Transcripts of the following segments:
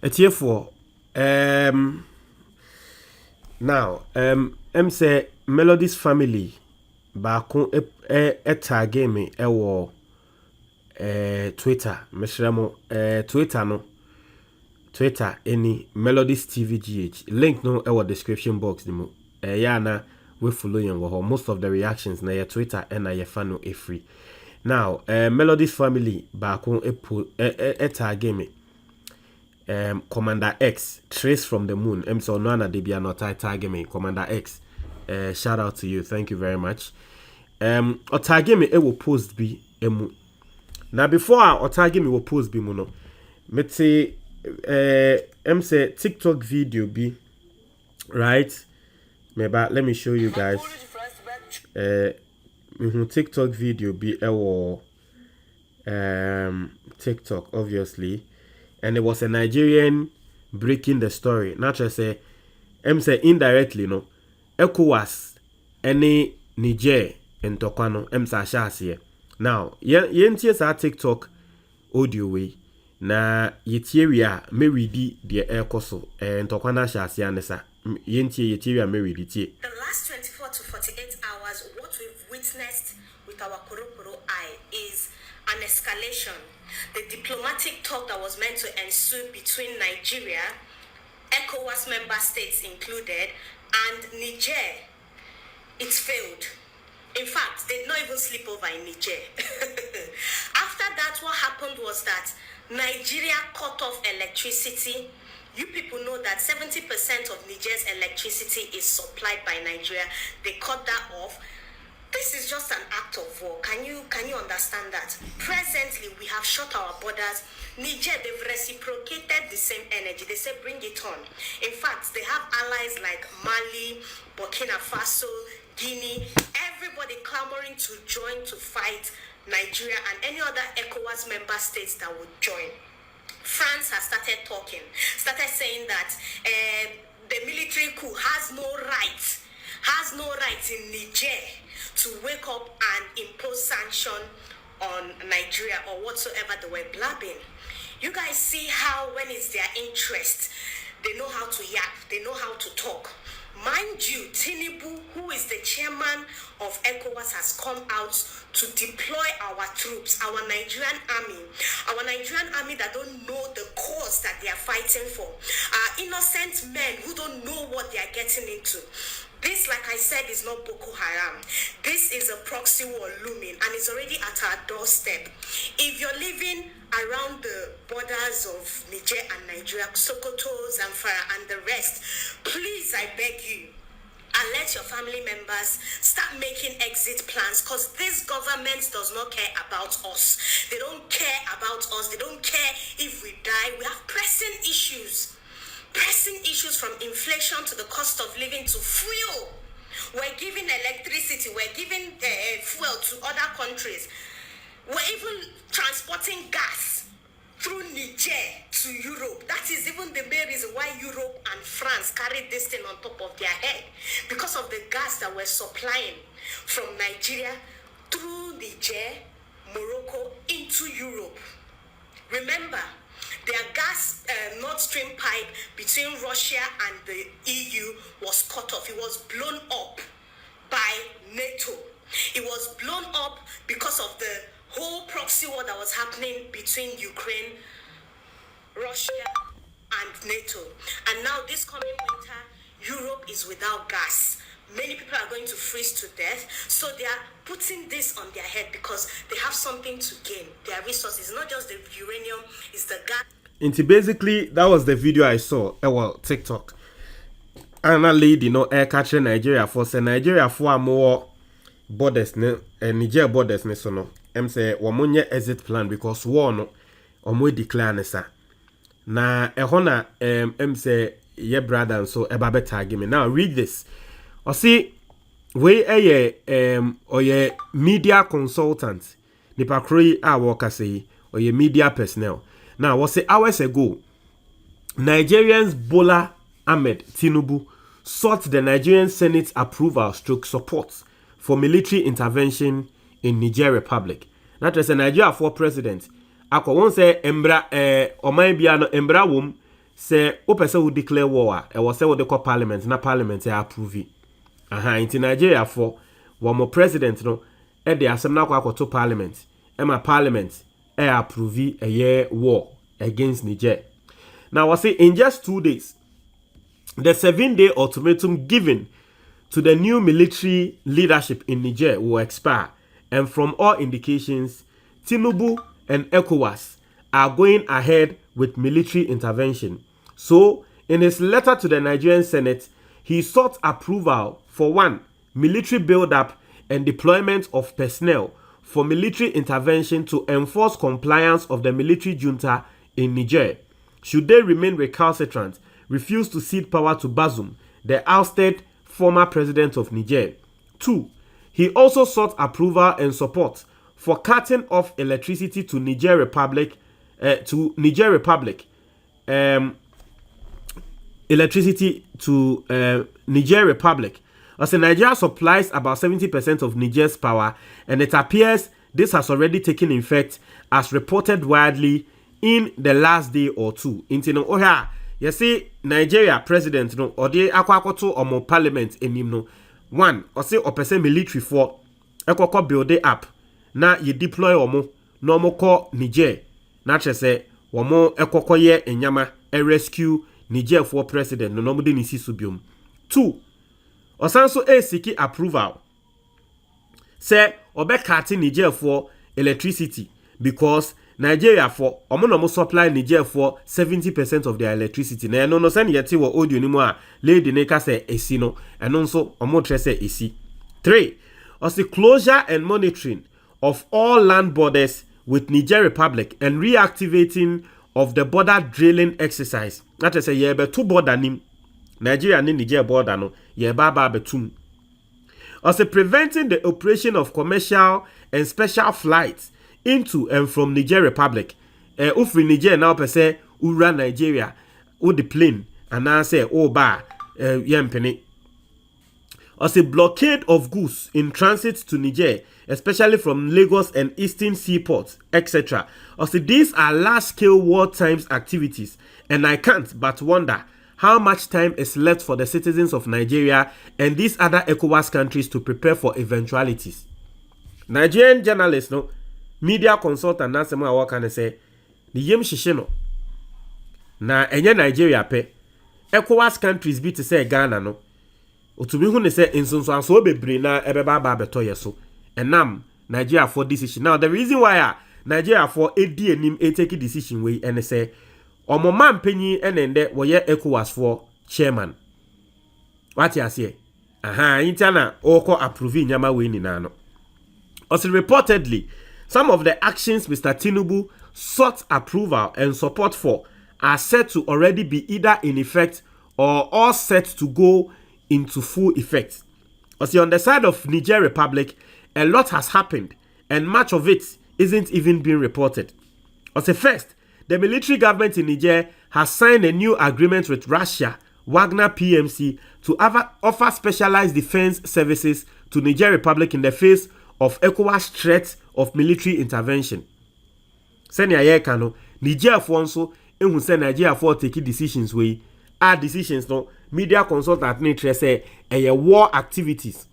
Etiefo now say Melodies family baako tag me Twitter mesramo Twitter no Twitter any Melodies TVGH link no description box ni mo na we follow you most of the reactions na your Twitter and na your fan no free now Melodies family baako tag me Commander X Trace from the Moon so no na dey be not tag me Commander X shout out to you, thank you very much. Or tag me will post be emu. Now before or tag me will post be mu no. Me say say TikTok video be right. Maybe let me show you guys. TikTok video be TikTok obviously, and it was a Nigerian breaking the story. Not just say say indirectly no. ECOWAS any Niger and Tokano emsa shasiye. Now, yentie sa TikTok audio way na yetieria me ready the ekoso and Tokana shasiya nesa. Yentie yetieria me ready tie. The last 24 to 48 hours, what we've witnessed with our Korokoro eye is an escalation. The diplomatic talk that was meant to ensue between Nigeria, ECOWAS member states included, and Niger, it's failed. In fact, they did not even sleep over in Niger. After that, what happened was that Nigeria cut off electricity. You people know that 70% of Niger's electricity is supplied by Nigeria. They cut that off. This is just an act of war. Can you understand that? Presently, we have shut our borders. Niger, they've reciprocated the same energy. They say, bring it on. In fact, they have allies like Mali, Burkina Faso, Guinea, everybody clamoring to join to fight Nigeria and any other ECOWAS member states that would join. France has started saying that the military coup has no right in Niger to wake up and impose sanction on Nigeria or whatsoever they were blabbing. You guys see how when it's their interest, they know how to yap, they know how to talk. Mind you, Tinubu, who is the chairman of ECOWAS, has come out to deploy our troops, our Nigerian army that don't know the cause that they are fighting for. Innocent men who don't know what they are getting into. This, like I said, is not Boko Haram. This is a proxy war looming, and it's already at our doorstep. If you're living around the borders of Niger and Nigeria, Sokoto, Zamfara, and the rest, please, I beg you, and let your family members start making exit plans, because this government does not care about us. They don't care about us. They don't care if we die. We have pressing issues from inflation to the cost of living to fuel. We're giving electricity, we're giving fuel to other countries. We're even transporting gas through Niger to Europe. That is even the main reason why Europe and France carried this thing on top of their head, because of the gas that we're supplying from Nigeria through Niger, Morocco into Europe. Remember, their gas Nord Stream pipe between Russia and the EU was cut off. It was blown up by NATO. It was blown up because of the whole proxy war that was happening between Ukraine, Russia, and NATO. And now this coming winter, Europe is without gas. Many people are going to freeze to death. So they are putting this on their head because they have something to gain. Their resources, not just the uranium, it's the gas. And basically, that was the video I saw. TikTok. And a lady, air catcher Nigeria for say Nigeria for more borders, Niger borders, so no. Say wamunye exit plan because war no, declare nesa. Na ehona say ye brother and so eba better give me. Now read this. Or see, we or ye media consultant, nipa kroi a worker say or ye media personnel. Now, was it hours ago? Nigerians Bola Ahmed Tinubu sought the Nigerian Senate approval stroke support for military intervention in Niger Republic. That was a Nigeria for president. Ako won say embra oman bia no embra wom say opese wo declare war e wo say wo de call parliament na parliament e approve in Nigeria for one more president no e de asem na kwa to parliament e ma parliament e approve a year war against Niger. Now I say in just 2 days the 7-day ultimatum given to the new military leadership in Niger will expire, and from all indications Tinubu and ECOWAS are going ahead with military intervention. So in his letter to the Nigerian Senate, he sought approval for 1. Military build-up and deployment of personnel for military intervention to enforce compliance of the military junta in Niger. Should they remain recalcitrant, refuse to cede power to Bazoum, the ousted former president of Niger. 2. He also sought approval and support for cutting off electricity to Niger Republic, electricity to Niger Republic. As Nigeria supplies about 70% of Niger's power, and it appears this has already taken effect as reported widely in the last day or two. Intino oha, you see Nigeria president no or de akwakoto omo parliament enim no. 1, or say opese military for ekoko build it up. Na ye deploy omo no mo ko Niger. Na chese omo ekoko ye enyama e rescue Niger for president no mo de ni sisubium. 2. Osanso seeking approval. Say obekati Niger for electricity because Nigeria for omo supply Niger for 70% of their electricity. Na no send yeti wo audio ni mo a lady neka say esi no eno nso omo tre say esi. 3. Also closure and monitoring of all land borders with Niger Republic and reactivating of the border drilling exercise. That is a yebe two border nim Nigeria ni Niger border no yeba ba betum. Also preventing the operation of commercial and special flights into and from Niger Republic. Ufri Niger now per se ura Nigeria o the plane and now say oh ba yempeni. Also blockade of goods in transit to Niger, especially from Lagos and eastern seaports, etc. Also these are large-scale war times activities, and I can't but wonder how much time is left for the citizens of Nigeria and these other ECOWAS countries to prepare for eventualities. Nigerian journalists, no, media consultant, na sema wa kan say, the yem shishe no. Na enye Nigeria pe, ECOWAS countries be to say Ghana no. Otumi hu ne say insonso aso bebre na ebeba ba beto yeso. Enam Nigeria for decision. Now the reason why Nigeria for edi enim take decision we and say omo man panyi enende wo ye ECOWAS for chairman. What you say? Intana oko approve nyama we ni na no. Also reportedly, some of the actions Mr. Tinubu sought approval and support for are said to already be either in effect or all set to go into full effect. Also on the side of Niger Republic, a lot has happened and much of it isn't even being reported. Also first, the military government in Niger has signed a new agreement with Russia, Wagner PMC, to offer specialized defense services to Niger Republic in the face of ECOWAS threat of military intervention. Senya ye kano, Niger for also, ehun say Nigeria for taking decisions we are decisions no media consultant nature say war activities.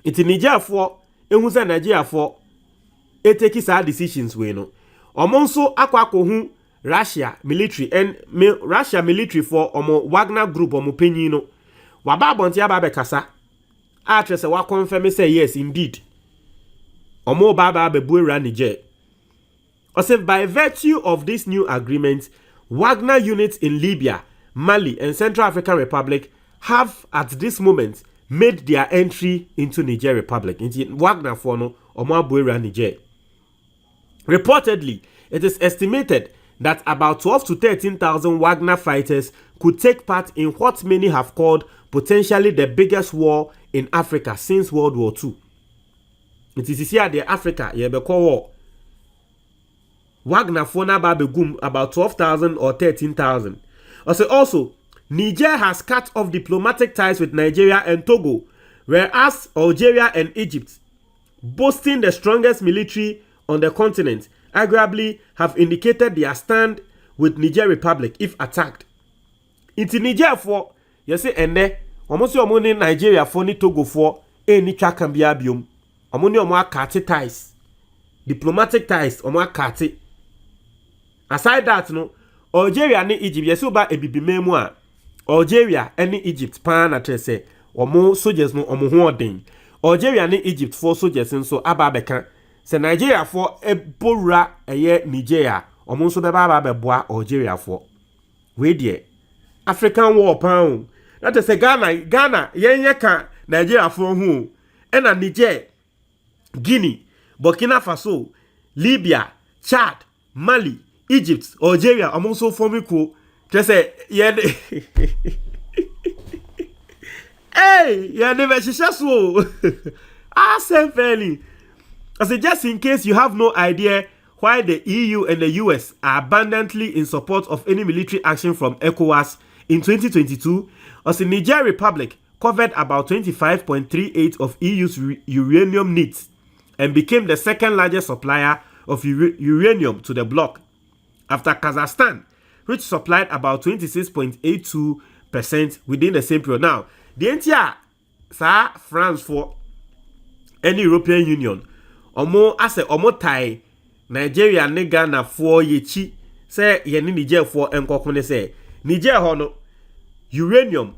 It in Niger for ehun say Nigeria for take sa decisions we no. Omonso akwa hu Russia military and Russia military for omo Wagner group omo penyin no. Waba bonti aba be kasa. Actress wa confirm say yes indeed. Omo baba be buera Niger. Also by virtue of this new agreement, Wagner units in Libya, Mali and Central African Republic have at this moment made their entry into Niger Republic. In Wagner for no omo buera Niger. Reportedly, it is estimated that about 12 to 13,000 Wagner fighters could take part in what many have called potentially the biggest war in Africa since World War II. It is here the Africa yebeko war. Wagner for na babegum about 12,000 or 13,000. Also, Niger has cut off diplomatic ties with Nigeria and Togo, whereas Algeria and Egypt, boasting the strongest military on the continent, arguably have indicated their stand with Niger Republic if attacked. Into Niger for, you say, and there, almost your money Nigeria for ni Togo for any can be abium. Omoni omo akate ties. Diplomatic ties omo akate. Aside that, no, Algeria ni Egypt, yes, ba ebibi memu a. Algeria any Egypt pan na say omo soldiers no omo hoden. Algeria ni Egypt for soldiers nso aba beka. Se Nigeria for ebora eye Nigeria omo nso beba aba beboa Algeria for. We there. African war pan. That is Ghana yenye ka Nigeria for hu. Ena Niger, Guinea, Burkina Faso, Libya, Chad, Mali, Egypt, Algeria among so forming ko. Just say yeah. Hey, yeah, never so. I say fairly. I say just in case you have no idea why the EU and the US are abundantly in support of any military action from ECOWAS in 2022, as the Niger Republic covered about 25.38% of EU's uranium needs and became the second largest supplier of uranium to the bloc, after Kazakhstan, which supplied about 26.82% within the same period. Now, the entire France for any European Union, omo tie Nigeria ne Ghana for yechi say ye ni Niger for enkokune say Niger hono uranium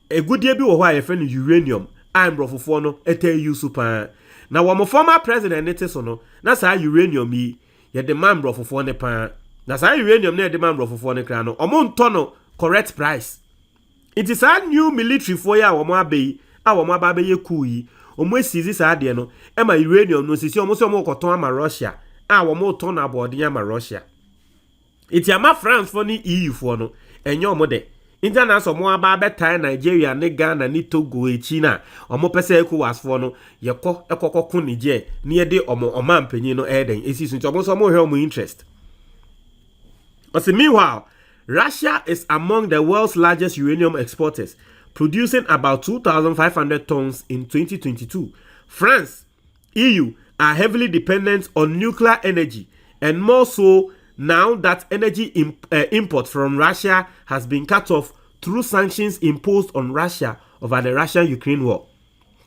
egudie bi wo ho a friend uranium and brofofo no ete use pa na wo former president nete so no na sa uranium yi ye de man brofofo ne pa na sa uranium na ye de man brofofo ne kra no omo nto no correct price. It is a new military for ya wo mo abai a wo mo aba ye cool yi omo esizi sa de no e ma uranium no sisi omo so omo koton ama Russia a wo mo ton abode ama Russia. It ama France for ni EU for no enyo omo de international mo aba betai Nigeria ne Ghana ni Togo echi na omo pese ECOWAS for no yekọ ekokọ Niger ni ye de omo omampanyin no eden esisu nti omo so omo hwe omo interest. But meanwhile, Russia is among the world's largest uranium exporters, producing about 2,500 tons in 2022. France, EU are heavily dependent on nuclear energy, and more so now that energy import from Russia has been cut off through sanctions imposed on Russia over the Russian-Ukraine war.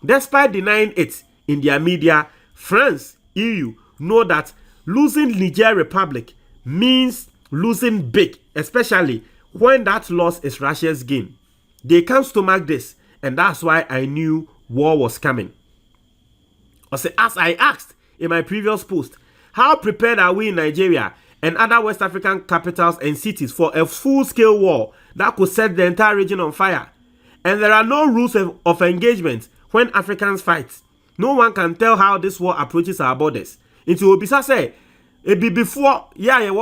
Despite denying it in their media, France, EU know that losing Niger Republic means losing big, especially when that loss is Russia's gain. They can't stomach this, and that's why I knew war was coming. As I asked in my previous post, how prepared are we in Nigeria and other West African capitals and cities for a full-scale war that could set the entire region on fire? And there are no rules of engagement when Africans fight. No one can tell how this war approaches our borders. Into Obisa say, before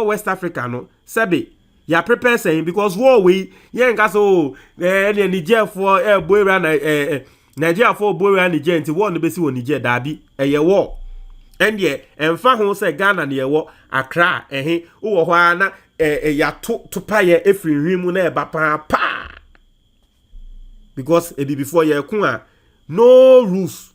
West Africa no sebe ya prepare saying because war we nka so Niger for boyra Nigeria for boyra Niger nti war no besi wo Niger dabi eye war endie emfa ho say Ghana ne ye wo Accra wo ho na ya to paye efrinhwi na eba pa because before ye ku a no rules.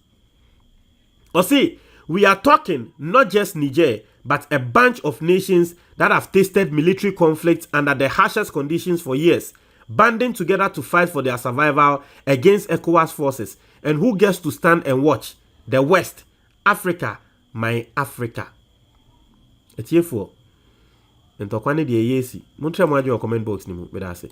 Or see, we are talking not just Niger, but a bunch of nations that have tasted military conflict under the harshest conditions for years, banding together to fight for their survival against ECOWAS forces. And who gets to stand and watch? The West. Africa. My Africa. Etiefo. Ntokwane de yesi. Montre mo ajo comment box ni mu. Bedase.